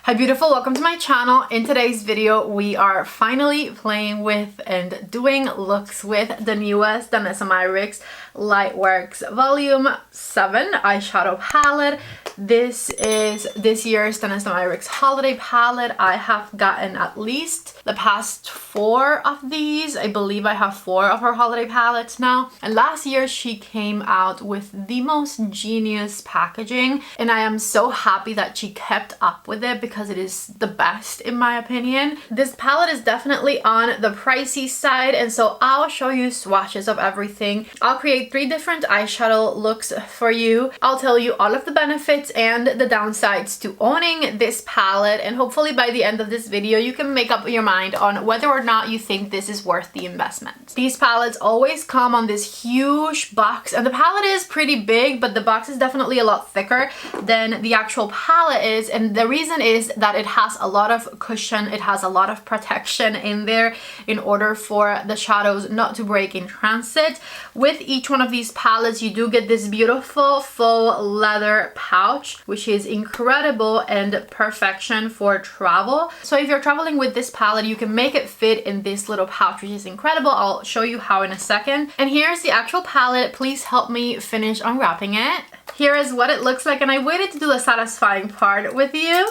Hi beautiful, welcome to my channel. In today's video we are finally playing with and doing looks with the newest Danessa Myricks LIGHTWORK Volume 7 eyeshadow palette. This is this year's Danessa Myricks holiday palette. I have gotten at least the past 4 of these. I believe I have 4 of her holiday palettes now. And last year she came out with the most genius packaging and I am so happy that she kept up with it because it is the best in my opinion. This palette is definitely on the pricey side, and so I'll show you swatches of everything. I'll create 3 different eyeshadow looks for you. I'll tell you all of the benefits and the downsides to owning this palette, and hopefully by the end of this video you can make up your mind on whether or not you think this is worth the investment. These palettes always come on this huge box, and the palette is pretty big, but the box is definitely a lot thicker than the actual palette is, and the reason is that it has a lot of cushion, it has a lot of protection in there in order for the shadows not to break in transit. With each one of these palettes you do get this beautiful faux leather pouch, which is incredible and perfection for travel. So if you're traveling with this palette you can make it fit in this little pouch, which is incredible. I'll show you how in a second. And here's the actual palette. Please help me finish unwrapping it. Here is what it looks like, and I waited to do the satisfying part with you.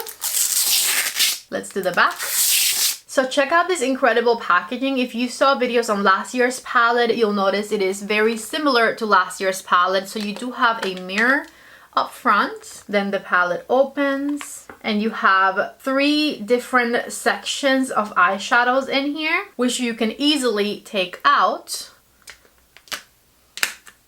Let's do the back. So check out this incredible packaging. If you saw videos on last year's palette, you'll notice it is very similar to last year's palette. So you do have a mirror up front, then the palette opens and you have 3 different sections of eyeshadows in here, which you can easily take out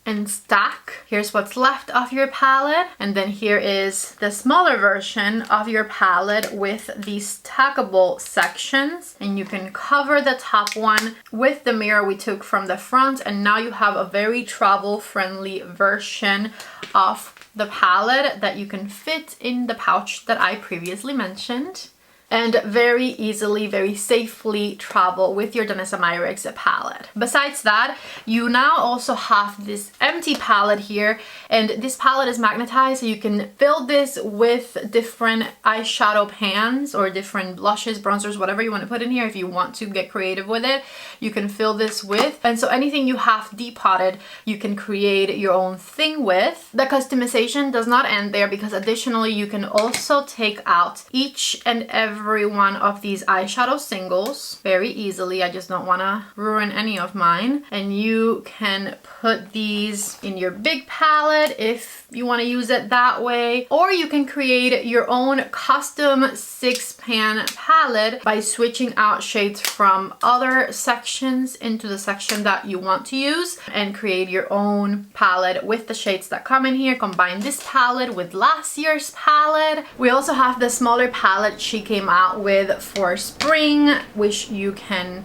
and stack. Here's what's left of your palette, and then here is the smaller version of your palette with these stackable sections, and you can cover the top one with the mirror we took from the front, and now you have a very travel friendly version of the palette that you can fit in the pouch that I previously mentioned, and very easily, very safely travel with your Danessa Myricks palette. Besides that, you now also have this empty palette here, and this palette is magnetized, so you can fill this with different eyeshadow pans or different blushes, bronzers, whatever you want to put in here. If you want to get creative with it, you can fill this with, and so anything you have depotted you can create your own thing with. The customization does not end there, because additionally you can also take out each and every one of these eyeshadow singles very easily. I just don't want to ruin any of mine, and you can put these in your big palette if you want to use it that way, or you can create your own custom 6-pan palette by switching out shades from other sections into the section that you want to use, and create your own palette with the shades that come in here. Combine this palette with last year's palette. We also have the smaller palette she came out with for spring, which you can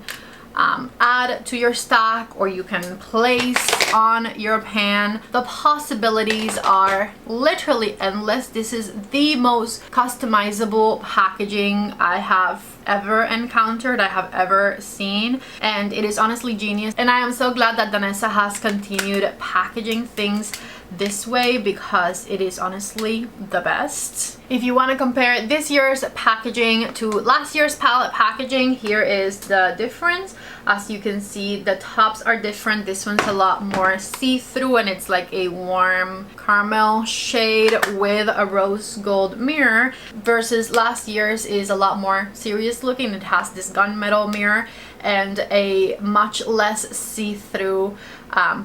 add to your stack or you can place on your pan. The possibilities are literally endless. This is the most customizable packaging I have ever encountered, I have ever seen, and it is honestly genius, and I am so glad that Danessa has continued packaging things this way because it is honestly the best. If you want to compare this year's packaging to last year's palette packaging, here is the difference. As you can see, the tops are different. This one's a lot more see-through and it's like a warm caramel shade with a rose gold mirror, versus last year's is a lot more serious looking. It has this gunmetal mirror and a much less see-through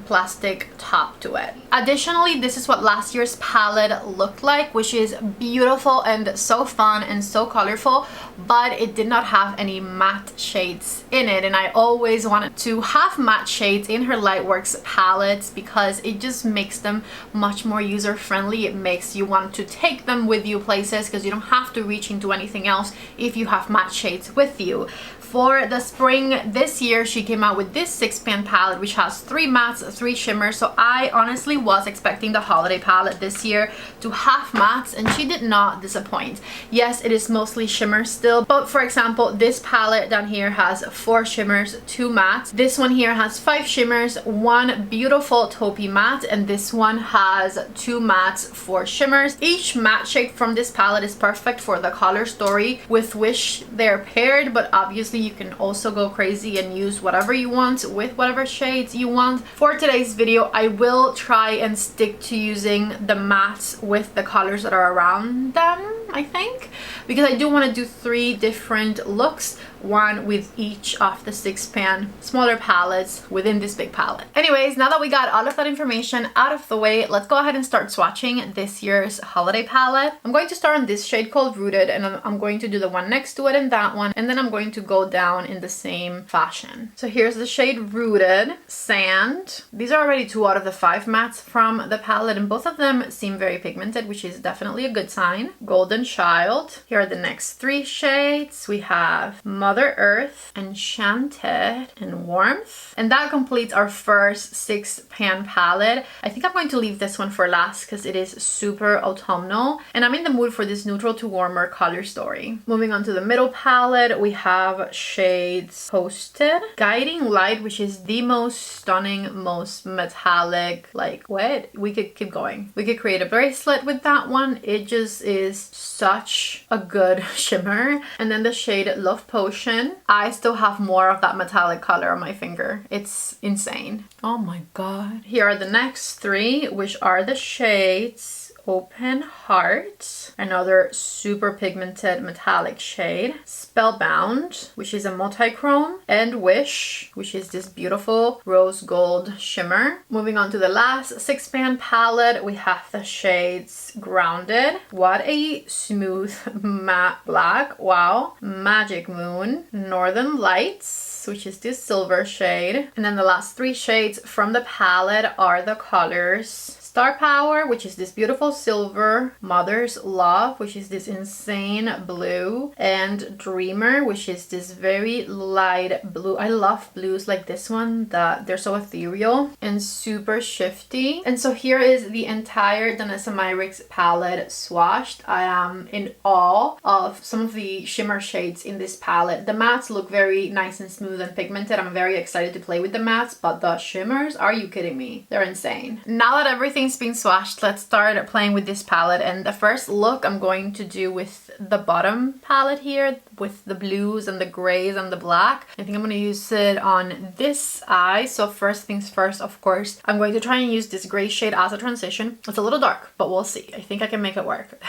plastic top to it. Additionally, this is what last year's palette looked like, which is beautiful and so fun and so colorful, but it did not have any matte shades in it, and I always wanted to have matte shades in her LIGHTWORK palettes because it just makes them much more user-friendly. It makes you want to take them with you places because you don't have to reach into anything else if you have matte shades with you. For the spring this year, she came out with this 6-pan palette, which has 3 mattes, 3 shimmers. So I honestly was expecting the holiday palette this year to have mattes, and she did not disappoint. Yes, it is mostly shimmers still, but for example, this palette down here has 4 shimmers, 2 mattes. This one here has 5 shimmers, 1 beautiful taupey matte, and this one has 2 mattes for shimmers. Each matte shade from this palette is perfect for the color story with which they're paired, but obviously you can also go crazy and use whatever you want with whatever shades you want. For today's video, I will try and stick to using the mattes with the colors that are around them, I think, because I do want to do 3 different looks, one with each of the 6-pan smaller palettes within this big palette. Anyways, now that we got all of that information out of the way, let's go ahead and start swatching this year's holiday palette. I'm going to start on this shade called Rooted, and I'm going to do the one next to it and that one, and then I'm going to go down in the same fashion. So here's the shade Rooted, Sand. These are already 2 out of the 5 mattes from the palette, and both of them seem very pigmented, which is definitely a good sign. Golden Child. Here are the next 3 shades. We have Mother Earth, Enchanted, and Warmth. And that completes our first 6-pan palette. I think I'm going to leave this one for last because it is super autumnal, and I'm in the mood for this neutral to warmer color story. Moving on to the middle palette, we have shades Posted, Guiding Light, which is the most stunning, most metallic, like what? We could keep going. We could create a bracelet with that one. It just is such a good shimmer. And then the shade Love Potion. I still have more of that metallic color on my finger. It's insane. Oh my god. Here are the next 3, which are the shades Open Heart, another super pigmented metallic shade, Spellbound, which is a multi-chrome, and Wish, which is this beautiful rose gold shimmer. Moving on to the last 6-pan palette, we have the shades Grounded. What a smooth matte black. Wow. Magic Moon, Northern Lights, which is this silver shade. And then the last 3 shades from the palette are the colors Star Power, which is this beautiful silver, Mother's Love, which is this insane blue, and Dreamer, which is this very light blue. I love blues like this one, that they're so ethereal and super shifty. And so here is the entire Danessa Myricks palette swatched. I am in awe of some of the shimmer shades in this palette. The mattes look very nice and smooth and pigmented. I'm very excited to play with the mattes, but the shimmers, are you kidding me? They're insane. Now that everything's been swatched, let's start playing with this palette. And the first look I'm going to do with the bottom palette here, with the blues and the grays and the black. I think I'm going to use it on this eye. So first things first, of course, I'm going to try and use this gray shade as a transition. It's a little dark, but we'll see. I think I can make it work.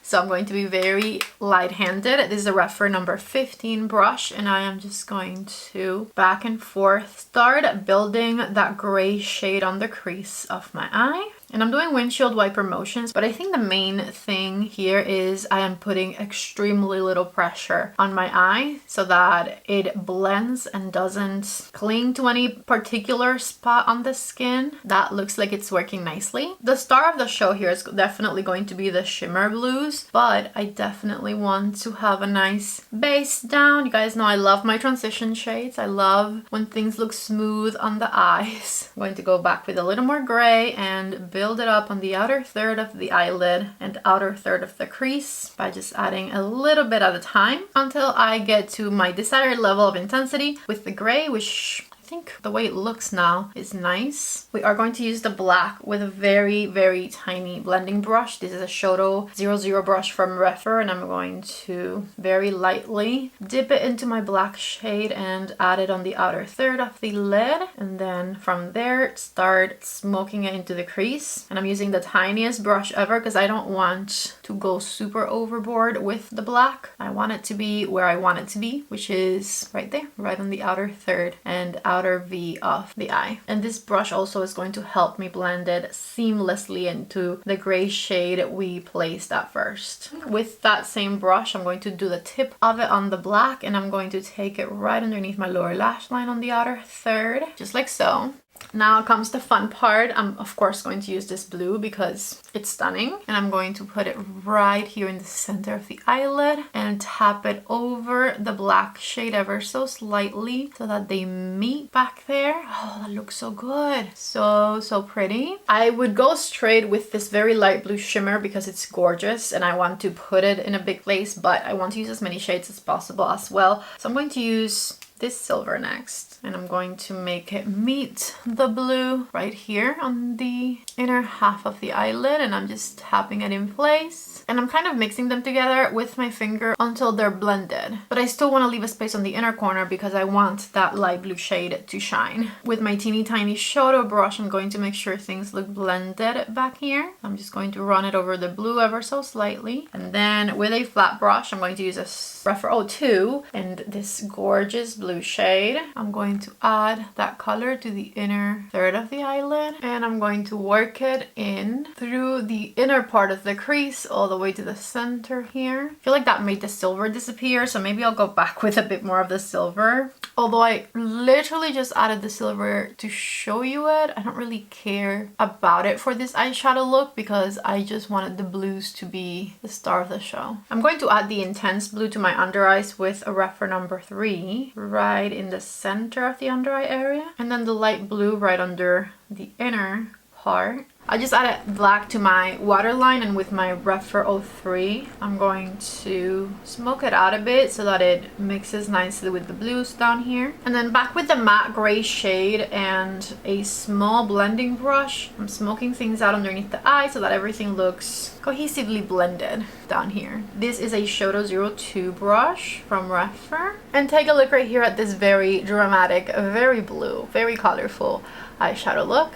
So I'm going to be very light-handed. This is a Refer number 15 brush, and I am just going to back and forth start building that gray shade on the crease of my eye. And I'm doing windshield wiper motions, but I think the main thing here is I am putting extremely little pressure on my eye so that it blends and doesn't cling to any particular spot on the skin. That looks like it's working nicely. The star of the show here is definitely going to be the shimmer blues, but I definitely want to have a nice base down. You guys know I love my transition shades. I love when things look smooth on the eyes. I'm going to go back with a little more gray and build it up on the outer third of the eyelid and outer third of the crease by just adding a little bit at a time until I get to my desired level of intensity with the gray, which I think the way it looks now is nice. We are going to use the black with a very, very tiny blending brush. This is a Shoto 00 brush from Refer, and I'm going to very lightly dip it into my black shade and add it on the outer third of the lid. And then from there, start smoking it into the crease. And I'm using the tiniest brush ever because I don't want to go super overboard with the black. I want it to be where I want it to be, which is right there, right on the outer third and outer V of the eye. And this brush also is going to help me blend it seamlessly into the gray shade we placed at first. With that same brush, I'm going to do the tip of it on the black, and I'm going to take it right underneath my lower lash line on the outer third, just like so. Now comes the fun part. I'm of course going to use this blue because it's stunning, and I'm going to put it right here in the center of the eyelid and tap it over the black shade ever so slightly so that they meet back there. Oh, that looks so good. So pretty. I would go straight with this very light blue shimmer because it's gorgeous and I want to put it in a big place, but I want to use as many shades as possible as well. So I'm going to use this silver next, and I'm going to make it meet the blue right here on the inner half of the eyelid, and I'm just tapping it in place, and I'm kind of mixing them together with my finger until they're blended. But I still want to leave a space on the inner corner because I want that light blue shade to shine. With my teeny tiny shadow brush, I'm going to make sure things look blended back here. I'm just going to run it over the blue ever so slightly, and then with a flat brush I'm going to use a Refer 02 and this gorgeous blue shade. I'm going to add that color to the inner third of the eyelid, and I'm going to work it in through the inner part of the crease all the way to the center here. I feel like that made the silver disappear, so maybe I'll go back with a bit more of the silver. Although I literally just added the silver to show you it, I don't really care about it for this eyeshadow look because I just wanted the blues to be the star of the show. I'm going to add the intense blue to my under eyes with a Refer number 3 right in the center of the under eye area, and then the light blue right under the inner part. I just added black to my waterline, and with my Refer 03 I'm going to smoke it out a bit so that it mixes nicely with the blues down here. And then back with the matte gray shade and a small blending brush, I'm smoking things out underneath the eye so that everything looks cohesively blended down here. This is a Shoto 02 brush from Refer. And take a look right here at this very dramatic, very blue, very colorful eyeshadow look.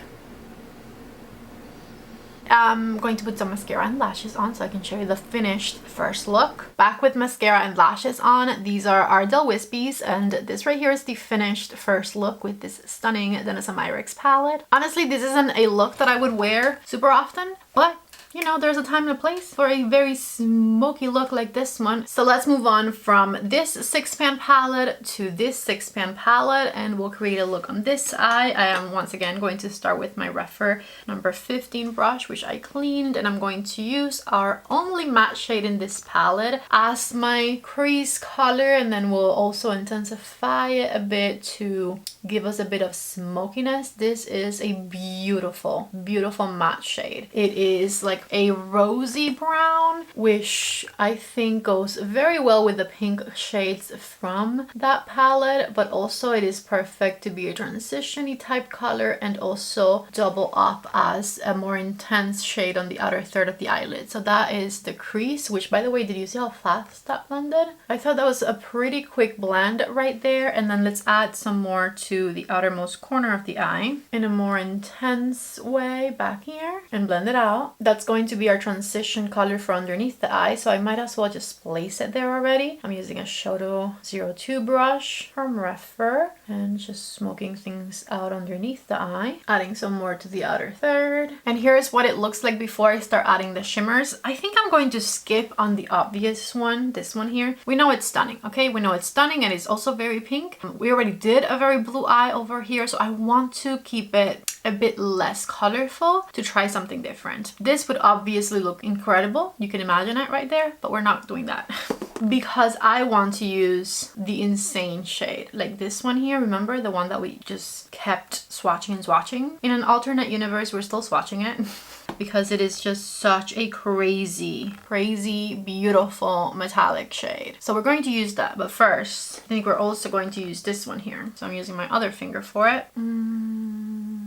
I'm going to put some mascara and lashes on so I can show you the finished first look. Back with mascara and lashes on. These are Ardell Wispies, and this right here is the finished first look with this stunning Danessa Myricks palette. Honestly, this isn't a look that I would wear super often, but you know, there's a time and a place for a very smoky look like this one. So let's move on from this 6-pan palette to this 6-pan palette, and we'll create a look on this eye. I am once again going to start with my Refer number 15 brush, which I cleaned, and I'm going to use our only matte shade in this palette as my crease color, and then we'll also intensify it a bit to give us a bit of smokiness. This is a beautiful, beautiful matte shade. It is like a rosy brown, which I think goes very well with the pink shades from that palette, but also it is perfect to be a transition-y type color and also double up as a more intense shade on the outer third of the eyelid. So that is the crease, which, by the way, did you see how fast that blended? I thought that was a pretty quick blend right there. And then let's add some more to the outermost corner of the eye in a more intense way back here and blend it out. That's going to be our transition color for underneath the eye, so I might as well just place it there already. I'm using a Shoto 02 brush from Refer and just smoking things out underneath the eye, adding some more to the outer third. And here's what it looks like before I start adding the shimmers. I think I'm going to skip on the obvious one, this one here. We know it's stunning, okay? We know it's stunning and it's also very pink. We already did a very blue eye over here, so I want to keep it a bit less colorful to try something different. This would obviously look incredible. You can imagine it right there, but we're not doing that because I want to use the insane shade like this one here. Remember the one that we just kept swatching and swatching? In an alternate universe, we're still swatching it because it is just such a crazy, crazy, beautiful metallic shade. So we're going to use that, but first, I think we're also going to use this one here. So I'm using my other finger for it.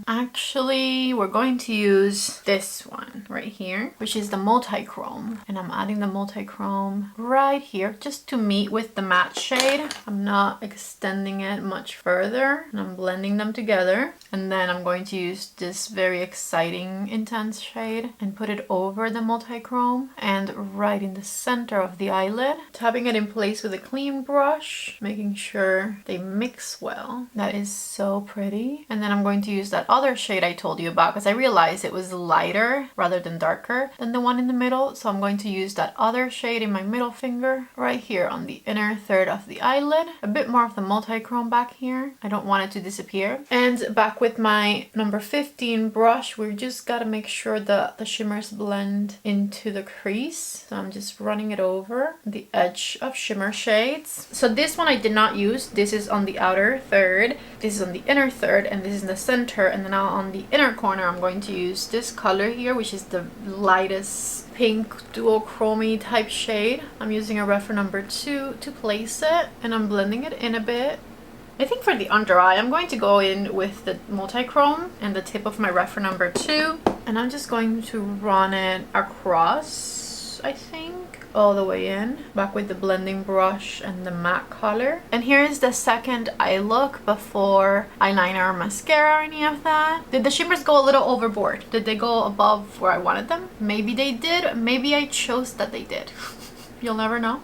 Actually, we're going to use this one right here, which is the multi-chrome. And I'm adding the multi-chrome right here just to meet with the matte shade. I'm not extending it much further, and I'm blending them together. And then I'm going to use this very exciting intense shade and put it over the multi-chrome and right in the center of the eyelid, tapping it in place with a clean brush, making sure they mix well. That is so pretty. And then I'm going to use that other shade I told you about because I realized it was lighter rather than darker than the one in the middle. So I'm going to use that other shade in my middle finger right here on the inner third of the eyelid. A bit more of the multi-chrome back here. I don't want it to disappear. And back with my number 15 brush, we just got to make sure that the shimmers blend into the crease. So I'm just running it over the edge of shimmer shades. So this one I did not use. This is on the outer third, this is on the inner third, and this is in the center. And then now on the inner corner, I'm going to use this color here, which is the lightest pink duochrome type shade. I'm using a Refer number 2 to place it, and I'm blending it in a bit. I think for the under eye, I'm going to go in with the multi-chrome and the tip of my reference number 2. And I'm just going to run it across, I think, all the way in. Back with the blending brush and the matte color. And here is the second eye look before eyeliner or mascara or any of that. Did the shimmers go a little overboard? Did they go above where I wanted them? Maybe they did. Maybe I chose that they did. You'll never know.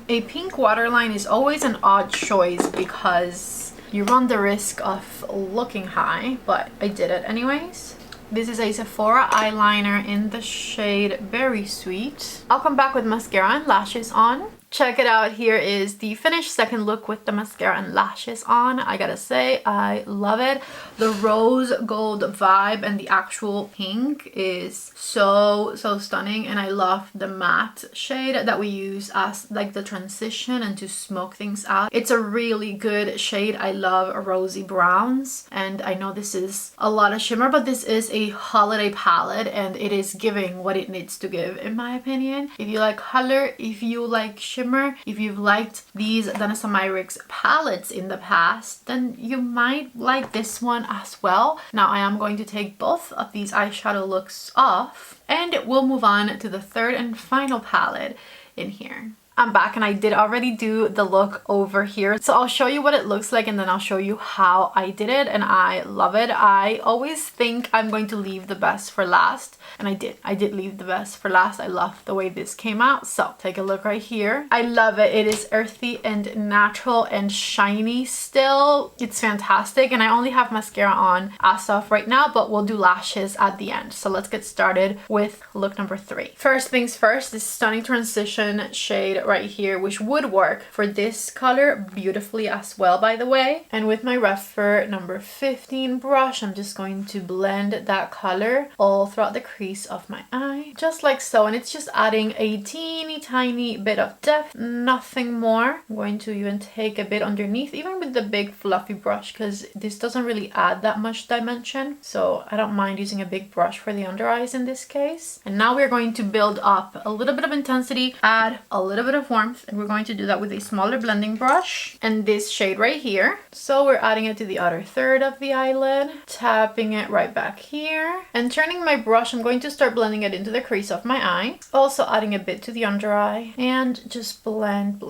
A pink waterline is always an odd choice because you run the risk of looking high, but I did it anyways. This is a Sephora eyeliner in the shade Very Sweet. I'll come back with mascara and lashes on. Check it out. Here is the finished second look with the mascara and lashes on. I gotta say, I love it. The rose gold vibe and the actual pink is so stunning, and I love the matte shade that we use as like the transition and to smoke things out. It's a really good shade. I love rosy browns, and I know this is a lot of shimmer, but this is a holiday palette and it is giving what it needs to give, in my opinion. If you like color, if you like shimmer, if you've liked these Danessa Myricks palettes in the past, then you might like this one as well. Now I am going to take both of these eyeshadow looks off and we'll move on to the third and final palette in here. I'm back and I did already do the look over here. So I'll show you what it looks like and then I'll show you how I did it, and I love it. I always think I'm going to leave the best for last, and I did leave the best for last. I love the way this came out. So take a look right here. I love it. It is earthy and natural and shiny still. It's fantastic, and I only have mascara on as of right now, but we'll do lashes at the end. So let's get started with look number 3. First things first, this stunning transition shade right here, which would work for this color beautifully as well, by the way. And with my refer number 15 brush, I'm just going to blend that color all throughout the crease of my eye, just like so. And it's just adding a teeny tiny bit of depth, nothing more. I'm going to even take a bit underneath, even with the big fluffy brush, because this doesn't really add that much dimension. So I don't mind using a big brush for the under eyes in this case. And now we're going to build up a little bit of intensity, add a little bit of warmth, and we're going to do that with a smaller blending brush and this shade right here. So we're adding it to the outer third of the eyelid, tapping it right back here, and turning my brush, I'm going to start blending it into the crease of my eye, also adding a bit to the under eye, and just blend.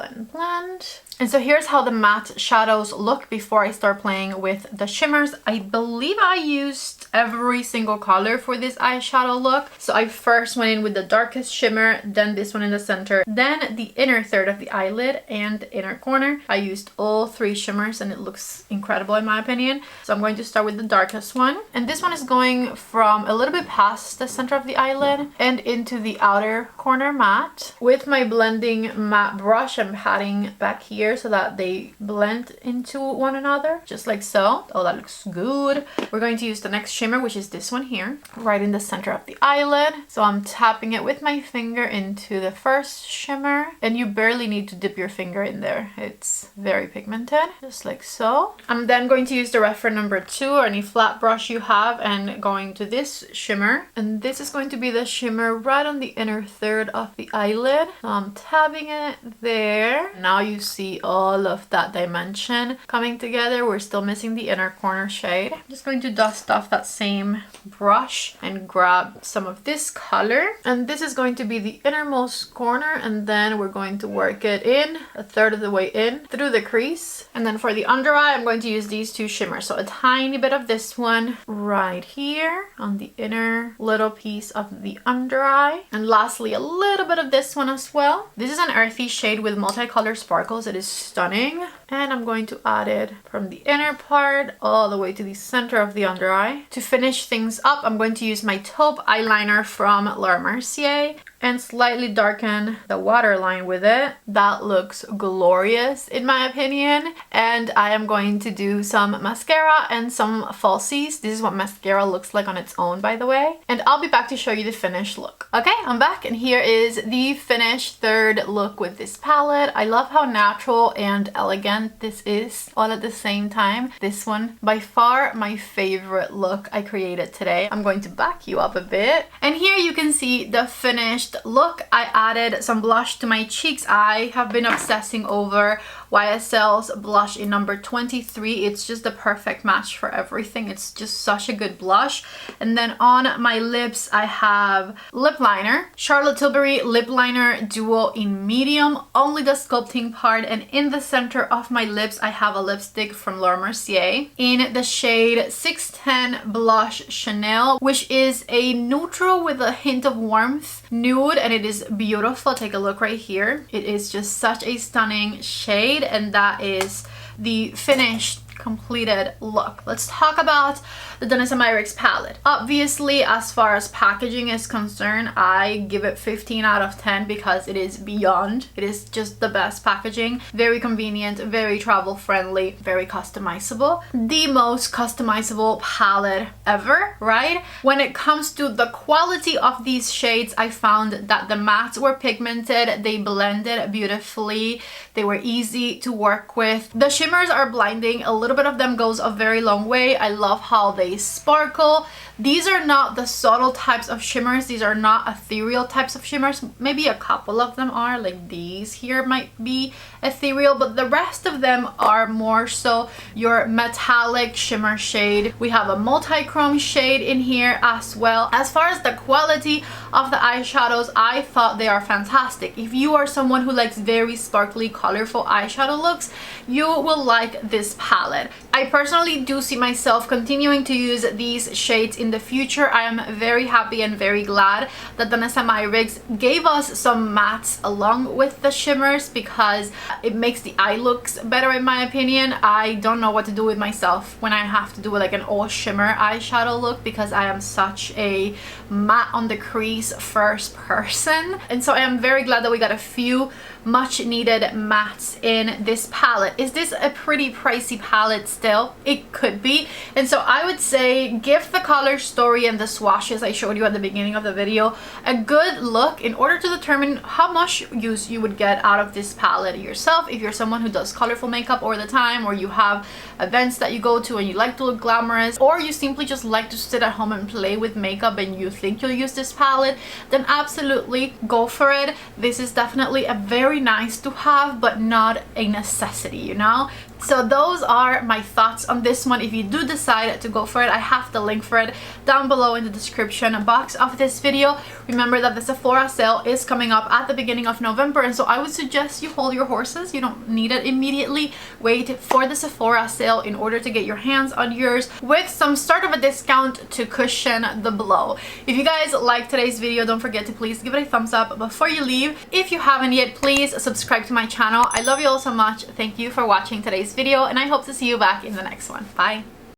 And so here's how the matte shadows look before I start playing with the shimmers. I believe I used every single color for this eyeshadow look. So I first went in with the darkest shimmer, then this one in the center, then the inner third of the eyelid and the inner corner. I used all 3 shimmers and it looks incredible in my opinion. So I'm going to start with the darkest one. And this one is going from a little bit past the center of the eyelid and into the outer corner matte. With my blending matte brush, I'm patting back here so that they blend into one another, just like so. Oh, that looks good. We're going to use the next shimmer, which is this one here, right in the center of the eyelid. So I'm tapping it with my finger into the first shimmer, and you barely need to dip your finger in there. It's very pigmented, just like so. I'm then going to use the reference number 2 or any flat brush you have and going to this shimmer, and this is going to be the shimmer right on the inner third of the eyelid. So I'm tapping it there. Now you see all of that dimension coming together. We're still missing the inner corner shade. I'm just going to dust off that same brush and grab some of this color, and this is going to be the innermost corner, and then we're going to work it in a third of the way in through the crease. And then for the under eye, I'm going to use these 2 shimmers, so a tiny bit of this one right here on the inner little piece of the under eye, and lastly a little bit of this one as well. This is an earthy shade with multicolored sparkles. It is stunning, and I'm going to add it from the inner part all the way to the center of the under eye. To finish things up, I'm going to use my taupe eyeliner from Laura Mercier and slightly darken the waterline with it. That looks glorious in my opinion. And I am going to do some mascara and some falsies. This is what mascara looks like on its own, by the way. And I'll be back to show you the finished look. Okay, I'm back, and here is the finished third look with this palette. I love how natural and elegant this is all at the same time. This one, by far my favorite look I created today. I'm going to back you up a bit. And here you can see the finished finished look, I added some blush to my cheeks. I have been obsessing over YSL's blush in number 23. It's just the perfect match for everything. It's just such a good blush. And then on my lips, I have lip liner, Charlotte Tilbury lip liner duo in medium, only the sculpting part. And in the center of my lips, I have a lipstick from Laura Mercier in the shade 610 Blush Chanel, which is a neutral with a hint of warmth nude, and it is beautiful. Take a look right here. It is just such a stunning shade, and that is the finished completed look. Let's talk about the Danessa Myricks palette. Obviously, as far as packaging is concerned, I give it 15 out of 10 because it is beyond. It is just the best packaging. Very convenient, very travel friendly, very customizable. The most customizable palette ever, right? When it comes to the quality of these shades, I found that the mattes were pigmented, they blended beautifully, they were easy to work with. The shimmers are blinding. A little bit of them goes a very long way. I love how they sparkle. These are not the subtle types of shimmers. These are not ethereal types of shimmers. Maybe a couple of them are, like these here might be ethereal, but the rest of them are more so your metallic shimmer shade. We have a multi-chrome shade in here as well. As far as the quality of the eyeshadows, I thought they are fantastic. If you are someone who likes very sparkly, colorful eyeshadow looks, you will like this palette. I personally do see myself continuing to use these shades in the future. I am very happy and very glad that Danessa Myricks gave us some mattes along with the shimmers because it makes the eye looks better in my opinion. I don't know what to do with myself when I have to do like an all shimmer eyeshadow look because I am such a matte on the crease first person. And so I am very glad that we got a few much needed mattes in this palette. Is this a pretty pricey palette still? It could be. And so I would say give the color story and the swatches I showed you at the beginning of the video a good look in order to determine how much use you would get out of this palette yourself. If you're someone who does colorful makeup all the time, or you have events that you go to and you like to look glamorous, or you simply just like to sit at home and play with makeup and you think you'll use this palette, then absolutely go for it. This is definitely a very nice to have, but not a necessity, you know? So those are my thoughts on this one. If you do decide to go for it, I have the link for it down below in the description box of this video. Remember that the Sephora sale is coming up at the beginning of November, and so I would suggest you hold your horses. You don't need it immediately. Wait for the Sephora sale in order to get your hands on yours with some sort of a discount to cushion the blow. If you guys like today's video, don't forget to please give it a thumbs up before you leave. If you haven't yet, please subscribe to my channel. I love you all so much. Thank you for watching today's video, and I hope to see you back in the next one. Bye.